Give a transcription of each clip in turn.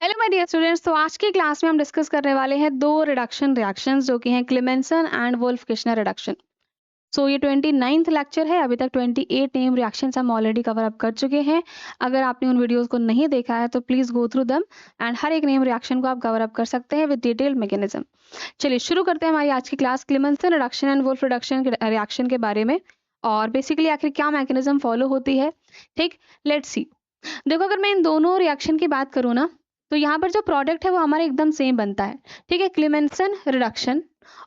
Hello my dear students, तो आज की क्लास में हम डिस्कस करने वाले हैं दो रिडक्शन रिएक्शंस जो कि हैं क्लेमेंसन एंड वुल्फ-किश्नर रिडक्शन। सो ये 29th लेक्चर है। अभी तक 28 नेम रिएक्शंस हम ऑलरेडी कवर अप कर चुके हैं। अगर आपने उन वीडियोस को नहीं देखा है तो please go through them and हर एक नेम रिएक्शन को आप कवर अप कर सकते हैं विद डिटेल्ड मैकेनिज्म। चलिए शुरू करते हैं हमारी आज की class Clemmensen reduction and Wolff reduction के रिएक्शन के बारे में और बेसिकली आखिर क्या मैकेनिज्म फॉलो होती है। ठीक, लेट्स सी। देखो, अगर मैं इन दोनों रिएक्शन की बात करूँ ना, तो यहाँ पर जो प्रोडक्ट है वो हमारा एकदम सेम बनता है। ठीक है, क्लेमेंसन रिडक्शन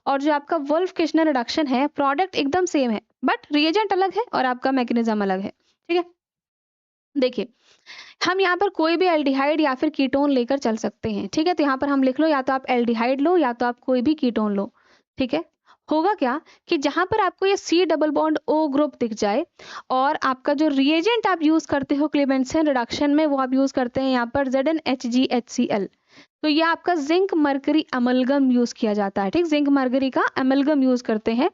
और जो आपका वुल्फ किश्नर रिडक्शन है, प्रोडक्ट एकदम सेम है बट रिएजेंट अलग है और आपका मैकेनिज्म अलग है। ठीक है, देखिए, हम यहाँ पर कोई भी एल्डिहाइड या फिर कीटोन लेकर चल सकते हैं। ठीक है, तो यहाँ पर हम लिख लो, या तो आप एल्डिहाइड लो या तो आप कोई भी कीटोन लो। ठीक है, होगा क्या कि जहां पर आपको ये C double bond O group दिख जाए और आपका जो रिएजेंट आप यूज करते हो क्लेमेंसन रिडक्शन में, वो आप यूज करते हैं यहाँ पर ZnHgHCl। तो ये आपका जिंक मरकरी अमलगम यूज किया जाता है। ठीक, जिंक मरकरी का अमलगम यूज करते हैं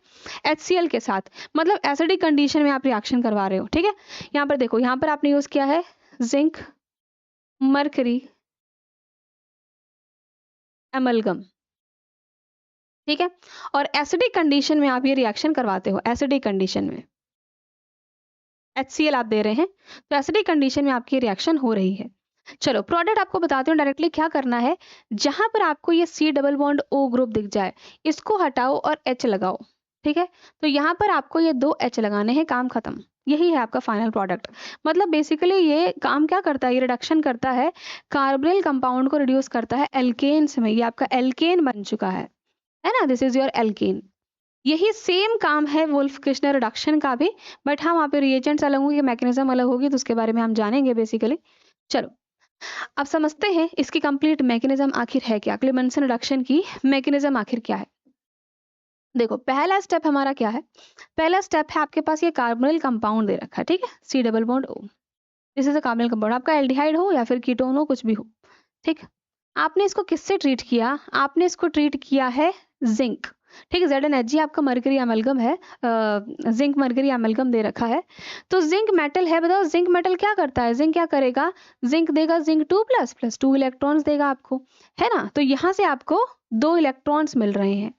HCl के साथ, मतलब एसिडिक कंडीशन में आप रिएक्शन करवा रहे हो। ठीक है, यहाँ पर देखो, यहाँ पर आपने यूज किया है जिंक मरकरी अमलगम। ठीक है, और एसिडिक कंडीशन में आप ये रिएक्शन करवाते हो। एसिडिक कंडीशन में HCl आप दे रहे हैं, तो एसिडिक कंडीशन में आपकी रिएक्शन हो रही है। चलो प्रोडक्ट आपको बताती हूँ डायरेक्टली क्या करना है। जहां पर आपको ये C double bond O group दिख जाए, इसको हटाओ और H लगाओ। ठीक है, तो यहाँ पर आपको ये दो H लगाने हैं, काम खत्म। यही है आपका फाइनल प्रोडक्ट। मतलब बेसिकली ये काम क्या करता है, ये रिडक्शन करता है, कार्बोनिल कंपाउंड को रिड्यूस करता है एल्केन्स में। ये आपका एल्केन बन चुका है ना, दिस इज योर एल्केन। यही सेम काम है वुल्फ किश्नर रिडक्शन का भी, बट हाँ वहाँ पे रिएजेंट्स अलग होंगे, मैकेनिज्म अलग होगी, तो उसके बारे में हम जानेंगे बेसिकली। चलो अब समझते हैं इसकी कंप्लीट मैकेनिज्म आखिर है क्या, क्लेमेंसन रिडक्शन की मैकेनिज्म आखिर क्या है। देखो, पहला स्टेप हमारा क्या है। पहला स्टेप है, आपके पास ये कार्बोनिल कंपाउंड दे रखा है। ठीक है, C double bond O, this is a carbonyl compound. आपका एल्डिहाइड हो या फिर कीटोन हो, कुछ भी हो। ठीक, आपने इसको किससे ट्रीट किया, आपने इसको ट्रीट किया है जिंक। ठीक है, ZnHg आपका मरकरी अमलगम है, जिंक मरकरी अमलगम दे रखा है। तो जिंक मेटल है, बताओ जिंक मेटल क्या करता है, जिंक क्या करेगा, जिंक देगा जिंक 2+ प्लस 2 इलेक्ट्रॉन्स देगा आपको, है ना। तो यहाँ से आपको 2 इलेक्ट्रॉन्स मिल रहे हैं।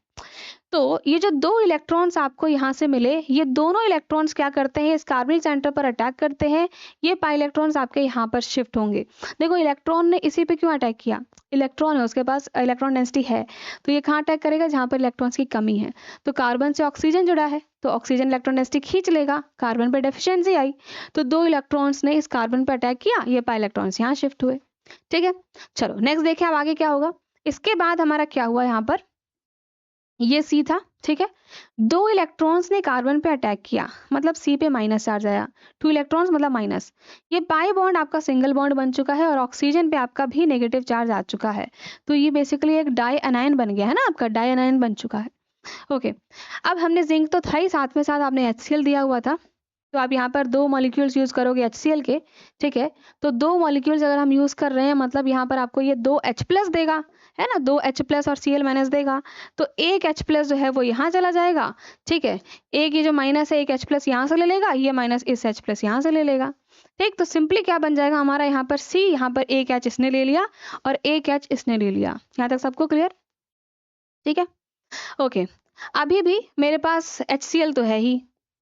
तो ये जो 2 इलेक्ट्रॉन्स आपको यहाँ से मिले, ये दोनों इलेक्ट्रॉन्स क्या करते हैं, इस कार्बनिक सेंटर पर अटैक करते हैं। ये पाई इलेक्ट्रॉन्स आपके यहाँ पर शिफ्ट होंगे। देखो, इलेक्ट्रॉन ने इसी पे क्यों अटैक किया, इलेक्ट्रॉन है, उसके पास इलेक्ट्रॉन डेंसिटी है, तो ये कहाँ अटैक करेगा, जहाँ पर इलेक्ट्रॉन्स की कमी है। तो कार्बन से ऑक्सीजन जुड़ा है, तो ऑक्सीजन इलेक्ट्रॉन डेंसिटी खींच लेगा, कार्बन पर डेफिशिएंसी आई, तो 2 इलेक्ट्रॉन्स ने इस कार्बन पर अटैक किया, ये पाई इलेक्ट्रॉन्स यहाँ शिफ्ट हुए। ठीक है, चलो नेक्स्ट देखें अब आगे क्या होगा। इसके बाद हमारा क्या हुआ, यहाँ पर ये सी था। ठीक है, 2 इलेक्ट्रॉन्स ने कार्बन पे अटैक किया, मतलब सी पे माइनस चार्ज आया, 2 इलेक्ट्रॉन्स मतलब माइनस। ये पाई बॉन्ड आपका सिंगल बॉन्ड बन चुका है और ऑक्सीजन पे आपका भी नेगेटिव चार्ज आ चुका है। तो ये बेसिकली एक डाई एनायन बन गया है ना, आपका डाई एनायन बन चुका है। ओके, अब हमने जिंक तो था ही, साथ में साथ आपने HCl दिया हुआ था, तो आप यहाँ पर 2 मॉलिक्यूल्स यूज करोगे HCl के। ठीक है, तो 2 मॉलिक्यूल्स अगर हम यूज कर रहे हैं, मतलब यहाँ पर आपको ये 2 H+ देगा, है ना, 2 H+ और Cl- देगा। तो एक H+ जो है वो यहाँ चला जाएगा। ठीक है, एक ये जो माइनस है, एक H+ यहाँ से ले लेगा, ये माइनस इस H+ यहाँ से ले लेगा। ठीक, तो सिंपली क्या बन जाएगा हमारा, यहाँ पर C, यहाँ पर एक H इसने ले लिया और एक H इसने ले लिया। यहाँ तक सबको क्लियर। ठीक है, ओके, अभी भी मेरे पास HCl तो है ही।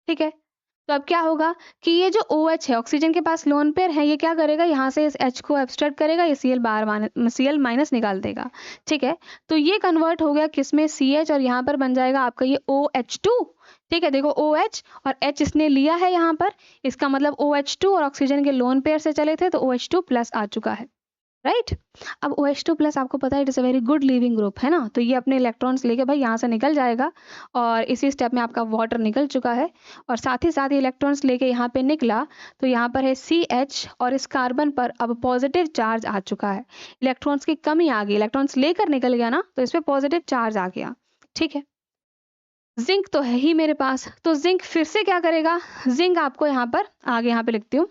ठीक है, तो अब क्या होगा कि ये जो OH है, ऑक्सीजन के पास लोन पेयर है, ये क्या करेगा, यहाँ से इस H को एब्स्ट्रैक्ट करेगा, ये Cl- निकाल देगा। ठीक है, तो ये कन्वर्ट हो गया किसमें, CH, और यहाँ पर बन जाएगा आपका ये OH2। ठीक है, देखो OH और H इसने लिया है यहाँ पर, इसका मतलब OH2 और ऑक्सीजन के लोन पेयर से चले थे, तो OH2+ आ चुका है। राइट, अब OH2+ आपको पता है it is a very good leaving group, है ना, तो ये अपने इलेक्ट्रॉन्स लेके भाई यहाँ से निकल जाएगा और इसी स्टेप में आपका वाटर निकल चुका है और साथ ही साथ ये इलेक्ट्रॉन्स लेके यहाँ पे निकला, तो यहाँ पर है CH और इस कार्बन पर अब पॉजिटिव चार्ज आ चुका है। इलेक्ट्रॉन्स की कमी आ गई, इलेक्ट्रॉन्स लेकर निकल गया ना, तो इस पर पॉजिटिव चार्ज आ गया। ठीक है, जिंक तो है ही मेरे पास, तो जिंक फिर से क्या करेगा, जिंक आपको यहाँ पर आगे यहाँ पे लिखती हूँ,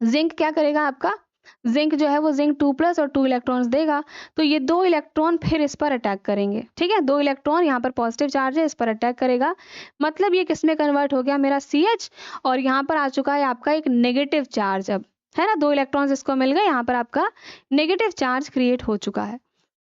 जिंक क्या करेगा आपका, जिंक जो है वो जिंक 2+ और 2 इलेक्ट्रॉन्स देगा, तो ये 2 इलेक्ट्रॉन फिर इस पर अटैक करेंगे। ठीक है, 2 इलेक्ट्रॉन यहाँ पर पॉजिटिव चार्ज है, इस पर अटैक करेगा, मतलब ये किस में कन्वर्ट हो गया मेरा CH, और यहाँ पर आ चुका है आपका एक नेगेटिव चार्ज। अब है ना, 2 इलेक्ट्रॉन्स इसको मिल गए, यहाँ पर आपका नेगेटिव चार्ज क्रिएट हो चुका है।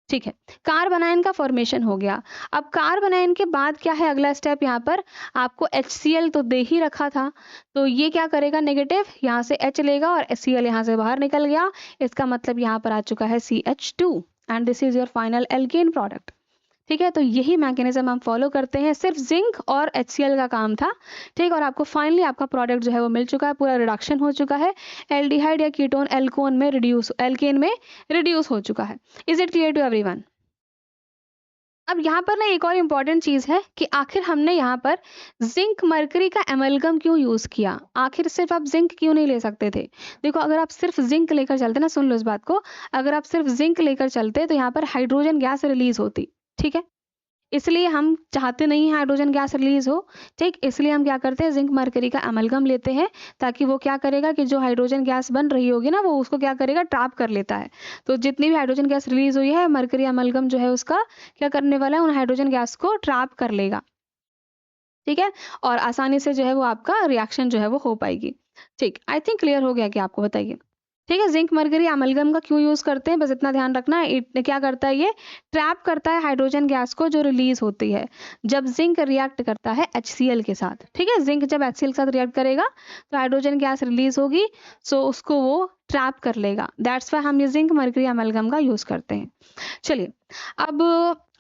ठीक है, कार्बनायन का फॉर्मेशन हो गया। अब कार्बनायन के बाद क्या है अगला स्टेप, यहाँ पर आपको HCl तो दे ही रखा था, तो ये क्या करेगा, नेगेटिव यहाँ से H लेगा और HCl यहाँ से बाहर निकल गया, इसका मतलब यहाँ पर आ चुका है CH2 and this is your final alkane product. ठीक है, तो यही मैकेनिज्म हम फॉलो करते हैं, सिर्फ जिंक और HCl का काम था। ठीक, और आपको फाइनली आपका प्रोडक्ट जो है वो मिल चुका है, पूरा रिडक्शन हो चुका है, एल्डिहाइड या कीटोन एल्कोन में रिड्यूस, एल्केन में रिड्यूस हो चुका है। Is it clear to everyone? अब यहाँ पर ना एक और इम्पॉर्टेंट चीज है कि आखिर हमने यहाँ पर जिंक मरकरी का एमलगम क्यों यूज किया, आखिर सिर्फ आप जिंक क्यों नहीं ले सकते थे? देखो, अगर आप सिर्फ जिंक लेकर चलते ना, सुन लो इस बात को, अगर आप सिर्फ जिंक लेकर चलते तो यहाँ पर हाइड्रोजन गैस रिलीज होती। ठीक है, इसलिए हम चाहते नहीं हैं हाइड्रोजन गैस रिलीज हो। ठीक, इसलिए हम क्या करते हैं, जिंक मरकरी का एमलगम लेते हैं, ताकि वो क्या करेगा कि जो हाइड्रोजन गैस बन रही होगी ना, वो उसको क्या करेगा, ट्रैप कर लेता है। तो जितनी भी हाइड्रोजन गैस रिलीज हुई है, मरकरी एमलगम जो है उसका क्या करने वाला है, उन हाइड्रोजन गैस को ट्रैप कर लेगा। ठीक है, और आसानी से जो है वो आपका रिएक्शन जो है वो हो पाएगी। ठीक, आई थिंक क्लियर हो गया कि आपको, बताइए। ठीक है, जिंक मरकरी एमलगम का क्यों यूज करते हैं, बस इतना ध्यान रखना है। क्या करता है, ये ट्रैप करता है हाइड्रोजन गैस को जो रिलीज होती है जब जिंक रिएक्ट करता है HCl के साथ। ठीक है, जिंक जब HCl के साथ रिएक्ट करेगा तो हाइड्रोजन गैस रिलीज होगी, सो उसको वो ट्रैप कर लेगा, दैट्स वाई हम ये जिंक मरकरी एमलगम का यूज करते हैं। चलिए, अब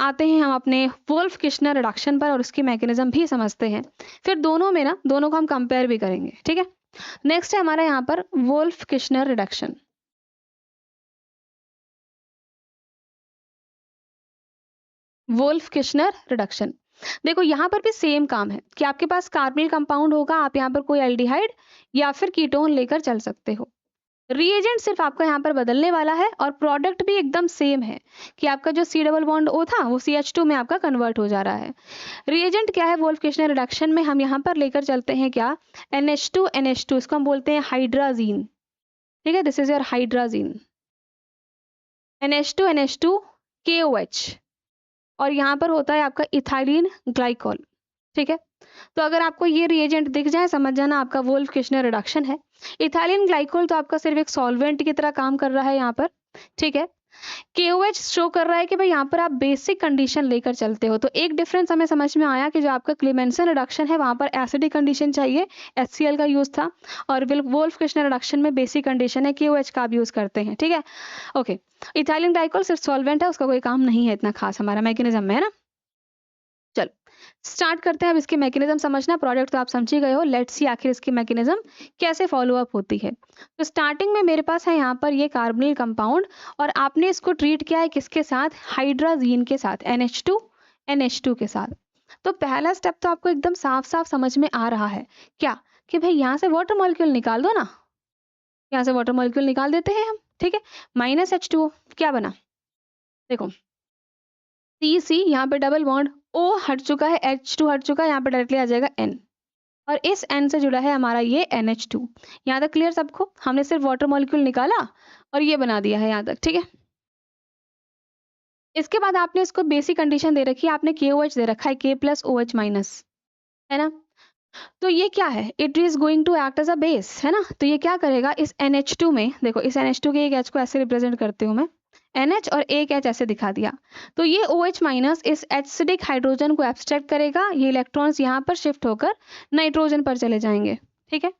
आते हैं हम अपने वोल्फ किश्नर रिडक्शन पर और उसकी मैकेनिज्म भी समझते हैं, फिर दोनों में ना, दोनों को हम कंपेयर भी करेंगे। ठीक है, नेक्स्ट है हमारा यहाँ पर Wolff Kishner reduction. Wolff Kishner reduction, देखो यहाँ पर भी सेम काम है कि आपके पास कार्बोनिल कंपाउंड होगा, आप यहाँ पर कोई एल्डिहाइड या फिर कीटोन लेकर चल सकते हो। रिएजेंट सिर्फ आपका यहाँ पर बदलने वाला है और प्रोडक्ट भी एकदम सेम है कि आपका जो C डबल बॉन्ड O था वो CH2 में आपका कन्वर्ट हो जा रहा है। रिएजेंट क्या है, वोल्फ किश्नर रिडक्शन में हम यहाँ पर लेकर चलते हैं क्या, NH2, इसको हम बोलते हैं हाइड्राजीन। ठीक है, this is your hydrazine, NH2 KOH, और यहाँ पर होता है आपका इथाइलिन ग्लाइकॉल। ठीक है, तो अगर आपको ये रिएजेंट दिख जाए, समझ जाना आपका वोल्फ किश्नर रिडक्शन है। इथाइलिन ग्लाइकोल तो आपका सिर्फ एक सॉल्वेंट की तरह काम कर रहा है यहाँ पर। ठीक है, KOH शो कर रहा है कि भाई यहाँ पर आप बेसिक कंडीशन लेकर चलते हो। तो एक डिफरेंस हमें समझ में आया कि जो आपका क्लेमेंसन रिडक्शन है वहां पर एसिडिक कंडीशन चाहिए, HCl का यूज था, और वोल्फ किश्नर रिडक्शन में बेसिक कंडीशन है, KOH का आप यूज करते हैं। ठीक है, ओके, इथाइलिन ग्लाइकोल सिर्फ सॉल्वेंट है, उसका कोई काम नहीं है इतना खास हमारा मैकेनिज्म में, है ना। चलो स्टार्ट करते हैं अब इसकी मैकेनिज्म समझना, प्रोडक्ट तो आप समझ ही गए हो, लेट्स सी आखिर इसकी मैकेनिज्म कैसे फॉलो अप होती है। तो स्टार्टिंग में मेरे पास है यहाँ पर ये कार्बोनिल कंपाउंड, और आपने इसको ट्रीट किया है किसके साथ, हाइड्राजीन के साथ, NH2 के साथ। तो पहला स्टेप तो आपको एकदम साफ साफ समझ में आ रहा है क्या, कि भाई यहाँ से वाटर मॉलिक्यूल निकाल दो ना, यहाँ से वाटर मॉलिक्यूल निकाल देते हैं हम। ठीक है, -H2O क्या बना, देखो CC, यहाँ पे डबल बॉन्ड, O हट चुका है, H2 हट चुका है, यहाँ पे डायरेक्टली आ जाएगा N, और इस N से जुड़ा है हमारा ये NH2। यहाँ तक क्लियर सबको, हमने सिर्फ वाटर मॉलिक्यूल निकाला और ये बना दिया है यहाँ तक। ठीक है, इसके बाद आपने इसको बेसिक कंडीशन दे रखी है, आपने KOH दे रखा है, K+OH-, है ना। तो ये क्या है, it is going to act as a base, है ना। तो ये क्या करेगा, इस NH2 में, देखो इस NH2 के एक H को ऐसे रिप्रेजेंट करती हूँ मैं, NH और एक H ऐसे दिखा दिया, तो ये OH- इस एसिडिक हाइड्रोजन को एब्स्ट्रैक्ट करेगा, ये इलेक्ट्रॉन्स यहाँ पर शिफ्ट होकर नाइट्रोजन पर चले जाएंगे। ठीक है,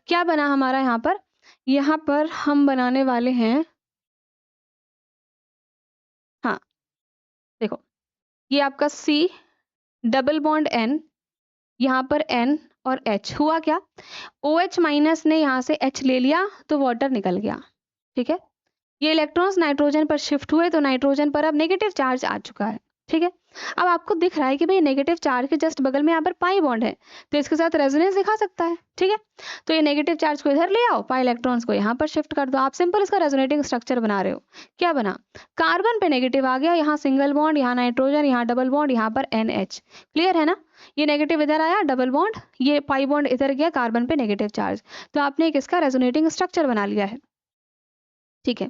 क्या बना हमारा यहाँ पर हम बनाने वाले हैं, हाँ देखो, ये आपका C डबल बॉन्ड N, यहाँ पर N और H, हुआ क्या, OH- ने यहाँ से H ले लिया तो वाटर निकल गया। ठीक है, ये इलेक्ट्रॉन्स नाइट्रोजन पर शिफ्ट हुए तो नाइट्रोजन पर अब नेगेटिव चार्ज आ चुका है। ठीक है, अब आपको दिख रहा है कि भाई नेगेटिव चार्ज के जस्ट बगल में यहाँ पर पाई बॉन्ड है, तो इसके साथ रेजोनेंस दिखा सकता है। ठीक है, तो ये नेगेटिव चार्ज को इधर ले आओ, पाई इलेक्ट्रॉन्स को यहाँ पर शिफ्ट कर दो, आप सिंपल इसका रेजोनेटिंग स्ट्रक्चर बना रहे हो। क्या बना, कार्बन पे नेगेटिव आ गया, यहाँ सिंगल बॉन्ड, यहाँ नाइट्रोजन, यहाँ डबल बॉन्ड, यहाँ पर NH, क्लियर है ना। ये नेगेटिव इधर आया, डबल बॉन्ड, ये पाई बॉन्ड इधर गया, कार्बन पे नेगेटिव चार्ज, तो आपने एक इसका रेजोनेटिंग स्ट्रक्चर बना लिया है। ठीक है,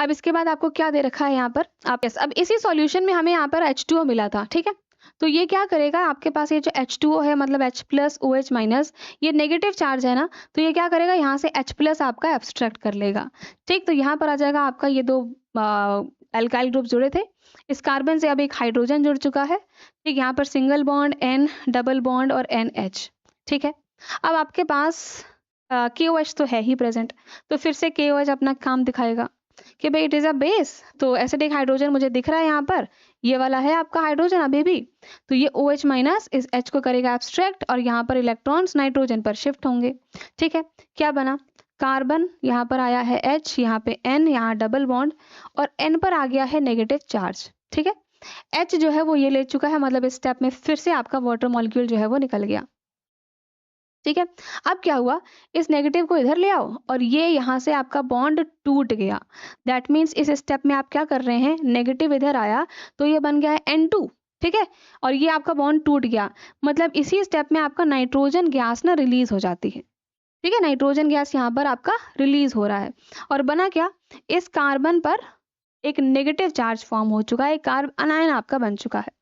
अब इसके बाद आपको क्या दे रखा है यहाँ पर, आप अब इसी सॉल्यूशन में हमें यहाँ पर H2O मिला था। ठीक है, तो ये क्या करेगा, आपके पास ये जो H2O है मतलब H प्लस OH माइनस, ये नेगेटिव चार्ज है ना, तो ये क्या करेगा, यहाँ से H प्लस आपका एब्स्ट्रैक्ट कर लेगा। ठीक, तो यहाँ पर आ जाएगा आपका ये दो एल्काइल ग्रुप जुड़े थे, इस कार्बन से अब एक हाइड्रोजन जुड़ चुका है। ठीक, यहाँ पर single bond N, double bond और NH। ठीक है, अब आपके पास KOH तो है ही प्रेजेंट, तो फिर से KOH अपना काम दिखाएगा कि भाई इट इज़ अ बेस। तो एसिडिक हाइड्रोजन मुझे दिख रहा है यहाँ पर, ये वाला है आपका हाइड्रोजन अभी भी, तो ये OH माइनस इस H को करेगा एब्स्ट्रैक्ट और यहाँ पर इलेक्ट्रॉन्स नाइट्रोजन पर शिफ्ट होंगे। ठीक है, क्या बना, कार्बन यहाँ पर आया है H, यहाँ पे N, यहाँ डबल बॉन्ड और N पर आ गया है नेगेटिव चार्ज। ठीक है, H जो है वो ये ले चुका है, मतलब इस स्टेप में फिर से आपका वाटर मॉलिक्यूल जो है वो निकल गया। ठीक है, अब क्या हुआ, इस नेगेटिव को इधर ले आओ और ये यहाँ से आपका बॉन्ड टूट गया। दैट मीन्स इस स्टेप में आप क्या कर रहे हैं, नेगेटिव इधर आया तो ये बन गया है N2। ठीक है, और ये आपका बॉन्ड टूट गया, मतलब इसी स्टेप में आपका नाइट्रोजन गैस ना रिलीज हो जाती है। ठीक है, नाइट्रोजन गैस यहाँ पर आपका रिलीज हो रहा है और बना क्या, इस कार्बन पर एक नेगेटिव चार्ज फॉर्म हो चुका है, एक कार्ब अनायन आपका बन चुका है।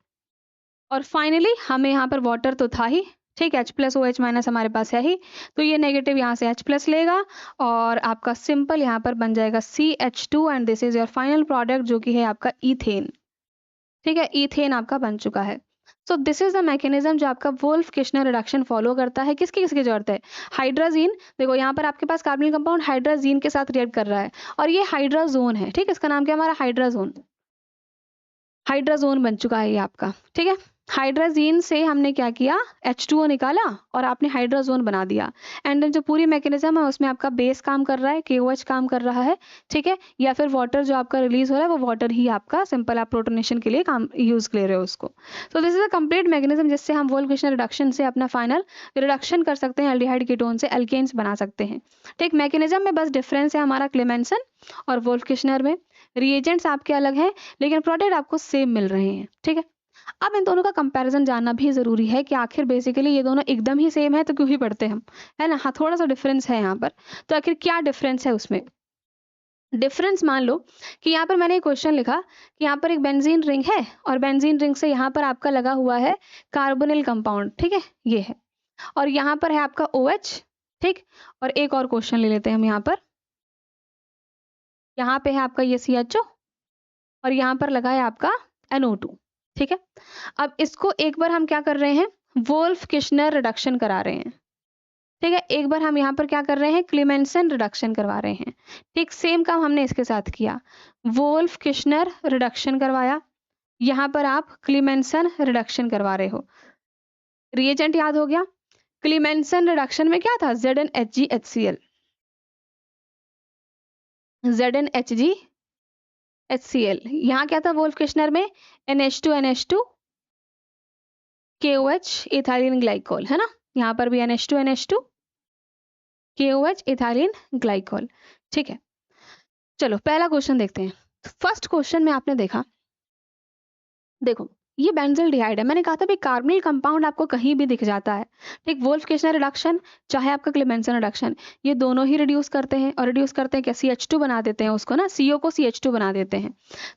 और फाइनली हमें यहाँ पर वाटर तो था ही, ठीक है, H प्लस OH माइनस हमारे पास है ही, तो ये नेगेटिव यहाँ से H प्लस लेगा और आपका सिंपल यहाँ पर बन जाएगा CH2 and this is your final product जो कि है आपका ईथेन। ठीक है, ईथेन आपका बन चुका है। So this is the mechanism जो आपका वोल्फ किश्नर रिडक्शन फॉलो करता है। किसकी किसकी जरूरत है, हाइड्राजीन, देखो यहाँ पर आपके पास कार्बनिक कंपाउंड हाइड्राजीन के साथ रिएक्ट कर रहा है और ये हाइड्राजोन है। ठीक है, इसका नाम क्या हमारा हाइड्राजोन, हाइड्राजोन बन चुका है ये आपका। ठीक है, हाइड्राजीन से हमने क्या किया, H2O निकाला और आपने हाइड्राजोन बना दिया एंड देन जो पूरी मैकेनिज्म है उसमें आपका बेस काम कर रहा है, KOH काम कर रहा है। ठीक है, या फिर वाटर जो आपका रिलीज हो रहा है वो वाटर ही आपका सिंपल आप प्रोटोनेशन के लिए काम यूज ले रहे हो उसको। सो this is a complete mechanism जिससे हम वोल्फ किश्नर रिडक्शन से अपना फाइनल रिडक्शन कर सकते हैं, एल्डिहाइड कीटोन से एल्केन्स बना सकते हैं। ठीक, मैकेनिज्म में बस डिफरेंस है हमारा क्लेमेंसन और वोल्फ किश्नर में, रिएजेंट्स आपके अलग हैं लेकिन प्रोडक्ट आपको सेम मिल रहे हैं। ठीक है, अब इन दोनों का कंपैरिजन जानना भी जरूरी है कि आखिर बेसिकली ये दोनों एकदम ही सेम है तो क्यों ही पढ़ते हम, है ना। हाँ, थोड़ा सा डिफरेंस है यहाँ पर, तो आखिर क्या डिफरेंस है उसमें। डिफरेंस मान लो कि यहाँ पर मैंने एक क्वेश्चन लिखा कि यहाँ पर एक बेंजीन रिंग है और बेंजीन रिंग से यहाँ पर आपका लगा हुआ है कार्बोनिल कंपाउंड। ठीक है, ये है और यहाँ पर है आपका OH। ठीक, और एक और क्वेश्चन ले लेते हैं हम, यहाँ पे है आपका ये CHO और यहाँ पर लगा है आपका NO2। ठीक है, अब इसको एक बार हम क्या कर रहे हैं, वोल्फ किश्नर रिडक्शन करा रहे हैं। ठीक है, एक बार हम यहाँ पर क्या कर रहे हैं, क्लेमेंसन रिडक्शन करवा रहे हैं। ठीक, सेम काम हमने इसके साथ किया, वोल्फ किश्नर रिडक्शन करवाया, यहाँ पर आप क्लेमेंसन रिडक्शन करवा रहे हो। रिएजेंट याद हो गया, क्लेमेंसन रिडक्शन में क्या था, ZnHgHCl, ZnHgHCl। यहाँ क्या था वोल्फ किश्नर में, NH2NH2 KOH इथाइलिन ग्लाइकोल, है ना। यहाँ पर भी NH2NH2 KOH इथाइलिन ग्लाइकोल। ठीक है, चलो पहला क्वेश्चन देखते हैं। फर्स्ट क्वेश्चन में आपने देखा, देखो ये बेंजल्डिहाइड है, मैंने कहा था भाई कार्बनिल कंपाउंड आपको कहीं भी दिख जाता है। ठीक, वोल्फ किश्नर रिडक्शन चाहे आपका क्लेमेंसन रिडक्शन, ये दोनों ही रिड्यूस करते हैं और रिड्यूस करते हैं क्या, CH2 बना देते हैं उसको ना, CO को CH2 बना देते हैं।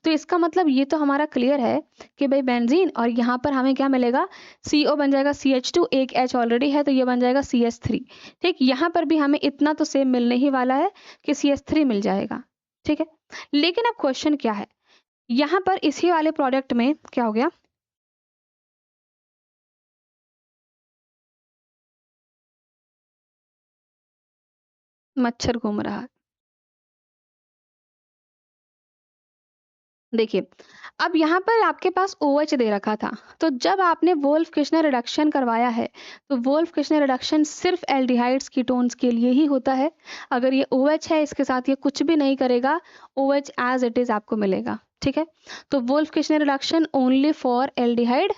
तो इसका मतलब ये तो हमारा क्लियर है कि भाई बेंजीन और यहाँ पर हमें क्या मिलेगा, CO बन जाएगा CH2, एक H ऑलरेडी है तो ये बन जाएगा CH3। ठीक, यहाँ पर भी हमें इतना तो सेम मिलने ही वाला है कि CH3 मिल जाएगा। ठीक है, लेकिन अब क्वेश्चन क्या है, यहाँ पर इसी वाले प्रोडक्ट में क्या हो गया, मच्छर घूम रहा है। देखिए, अब यहाँ पर आपके पास OH दे रखा था, तो जब आपने वोल्फ किश्नर रिडक्शन करवाया है तो वोल्फ किश्नर रिडक्शन सिर्फ एल्डिहाइड्स कीटोन्स के लिए ही होता है। अगर ये OH है इसके साथ ये कुछ भी नहीं करेगा, OH एज इट इज आपको मिलेगा। ठीक है, तो Wolff Kishner reduction only for aldehyde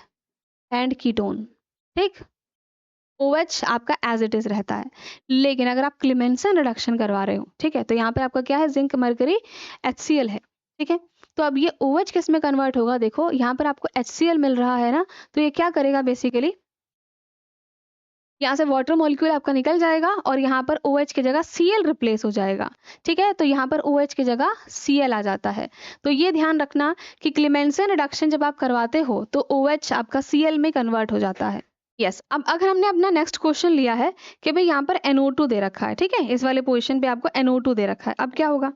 and ketone. ठीक, OH आपका एज इट इज रहता है, लेकिन अगर आप क्लेमेंसन रिडक्शन करवा रहे हो, ठीक है, तो यहाँ पे आपका क्या है, जिंक मरकरी HCl है। ठीक है, तो अब ये OH किस में कन्वर्ट होगा, देखो यहाँ पर आपको HCl मिल रहा है ना, तो ये क्या करेगा बेसिकली, यहाँ से वाटर मॉलिक्यूल आपका निकल जाएगा और यहाँ पर OH की जगह Cl रिप्लेस हो जाएगा। ठीक है, तो यहाँ पर OH की जगह Cl आ जाता है। तो ये ध्यान रखना कि क्लेमेंसन रिडक्शन जब आप करवाते हो तो OH आपका Cl में कन्वर्ट हो जाता है। यस, अब अगर हमने अपना नेक्स्ट क्वेश्चन लिया है कि भाई यहाँ पर NO2 दे रखा है, ठीक है, इस वाले पोजीशन पे आपको NO2 दे रखा है, अब क्या होगा?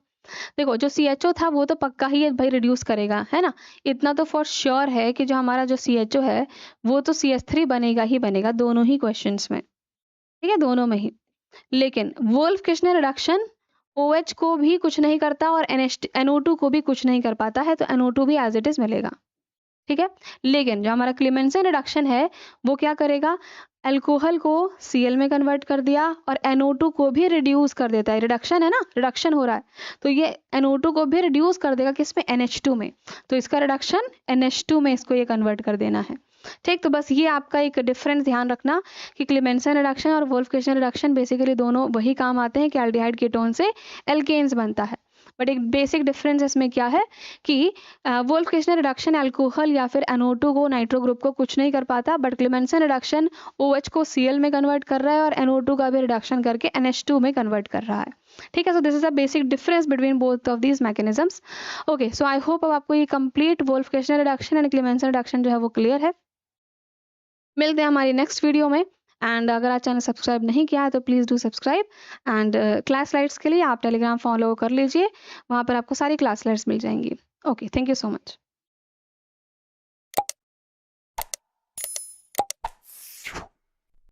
देखो जो CHO था वो तो पक्का ही भाई रिड्यूस करेगा, है ना? इतना तो फॉर श्योर है कि जो हमारा जो CHO है वो तो CH3 बनेगा ही बनेगा दोनों ही क्वेश्चंस में, ठीक है, दोनों में ही। लेकिन वोल्फ किर्चनर रिडक्शन OH को भी कुछ नहीं करता और NO2 को भी कुछ नहीं कर पाता है, तो NO2 भी एज इट इज मिलेगा। ठीक है, लेकिन जो हमारा क्लेमेंसन रिडक्शन है वो क्या करेगा? अल्कोहल को Cl में कन्वर्ट कर दिया और NO2 को भी रिड्यूस कर देता है। रिडक्शन है ना, रिडक्शन हो रहा है, तो ये NO2 को भी रिड्यूस कर देगा किस में? NH2 में। तो इसका रिडक्शन NH2 में इसको ये कन्वर्ट कर देना है। ठीक, तो बस ये आपका एक डिफरेंस ध्यान रखना कि क्लेमेंसन रिडक्शन और वोल्फ किर्चनर रिडक्शन बेसिकली दोनों वही काम आते हैं कि एल्डिहाइड कीटोन से एल्केन्स बनता है। बट एक बेसिक डिफरेंस इसमें क्या है कि वोल्फ किर्चनर रिडक्शन अल्कोहल या फिर NO2 को नाइट्रो ग्रुप को कुछ नहीं कर पाता, बट क्लेमेंसन रिडक्शन OH को Cl में कन्वर्ट कर रहा है और NO2 का भी रिडक्शन करके NH2 में कन्वर्ट कर रहा है। ठीक है, so this is a basic difference between both of these mechanisms. Okay, so I hope अब आपको ये complete Wolff Kirchner reduction and Clemmensen reduction जो है वो क्लियर है। मिलते हैं हमारी नेक्स्ट वीडियो में। एंड अगर आप चैनल सब्सक्राइब नहीं किया है तो please do subscribe. And class slides के लिए आप टेलीग्राम फॉलो कर लीजिए, वहाँ पर आपको सारी क्लास स्लाइड्स मिल जाएंगी। Okay, thank you so much.